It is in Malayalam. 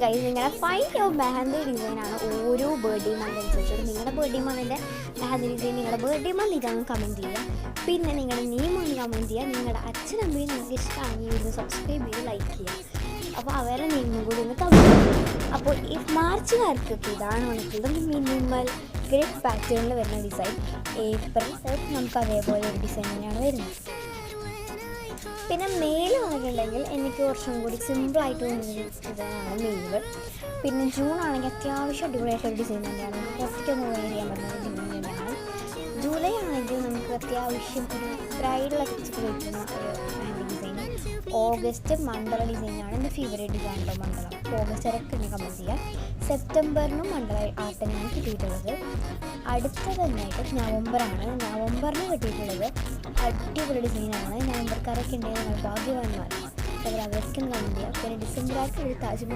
ഗൈസ് നിങ്ങളുടെ ഫൈൻഡ് യുവർ മെഹന്തി ഡിസൈനാണ് ഓരോ ബർത്ത്ഡേ മന്ത് അനുസരിച്ചിട്ട് നിങ്ങളുടെ ബർത്ത്ഡേ മന്തിൻ്റെ മെഹന്തി ഡിസൈൻ നിങ്ങളുടെ ബർത്ത്ഡേ മന്ത് ഇതാണെന്ന് കമൻറ്റ് ചെയ്യുക. പിന്നെ നിങ്ങളുടെ നെയിം ഒന്ന് കമൻറ്റ് ചെയ്യുക. നിങ്ങളുടെ അച്ഛനമ്മയും നിങ്ങൾക്ക് ഇഷ്ടമാണെങ്കിൽ വീഡിയോ സബ്സ്ക്രൈബ് ചെയ്ത് ലൈക്ക് ചെയ്യുക. അപ്പോൾ അവരുടെ നെയിമും കൂടി ഒന്ന് കമൻറ്റ് ചെയ്യുക. അപ്പോൾ ഈ മാർച്ചുകാർക്കൊക്കെ ഇതാണ് വന്നിട്ടുള്ളത് മിനിമൽ ഗ്രിഡ് പാറ്റേണിൽ വരുന്ന ഡിസൈൻ. ഏപ്രിൽ നമുക്ക് അതേപോലെ ഒരു ഡിസൈൻ തന്നെയാണ് വരുന്നത്. പിന്നെ മെയിൽ വന്നിട്ടുണ്ടെങ്കിൽ എനിക്ക് കുറച്ചും കൂടി സിമ്പിളായിട്ട് തോന്നിയൊരു ഡിസൈനാണ് മെയിൽ. പിന്നെ ജൂൺ ആണെങ്കിൽ അത്യാവശ്യം അടിപൊളിയായിട്ടൊരു ഡിസൈൻ തന്നെയാണ്, നമുക്ക് പുറത്തേക്കൊന്ന് വെയർ ചെയ്യാൻ പറ്റുന്ന ഡിസൈൻ തന്നെയാണ്. ജൂലൈ ആണെങ്കിൽ നമുക്ക് അത്യാവശ്യം ഒരു ബ്രൈഡലൊക്കെ പറ്റുന്ന ഒരു മെഹന്തി ഡിസൈൻ. ഓഗസ്റ്റ് മണ്ഡല ഡിസൈനാണ് എൻ്റെ ഫേവറേറ്റ് ഡിസൈനുള്ള മണ്ഡലം. ഓഗസ്റ്റ് വരെയൊക്കെ എന്നെ കമൻറ്റ് ചെയ്യാം. സെപ്റ്റംബറിനും മണ്ഡല ആർട്ട് തന്നെയാണ് കിട്ടിയിട്ടുള്ളത്. അടുത്ത തന്നെയായിട്ട് നവംബറാണ്. നവംബറിന് കിട്ടിയിട്ടുള്ളത് അടിപൊളി ഡിസൈനാണ്. നവംബർക്കാരൊക്കെ ഉണ്ടെങ്കിൽ നമ്മൾ ഭാഗ്യവാന്മാർ, അവർ അവർക്കും കമൻറ്റ് ചെയ്യാം. പിന്നെ ഡിസംബറായിട്ട് ഒരു താജ്മഹൽ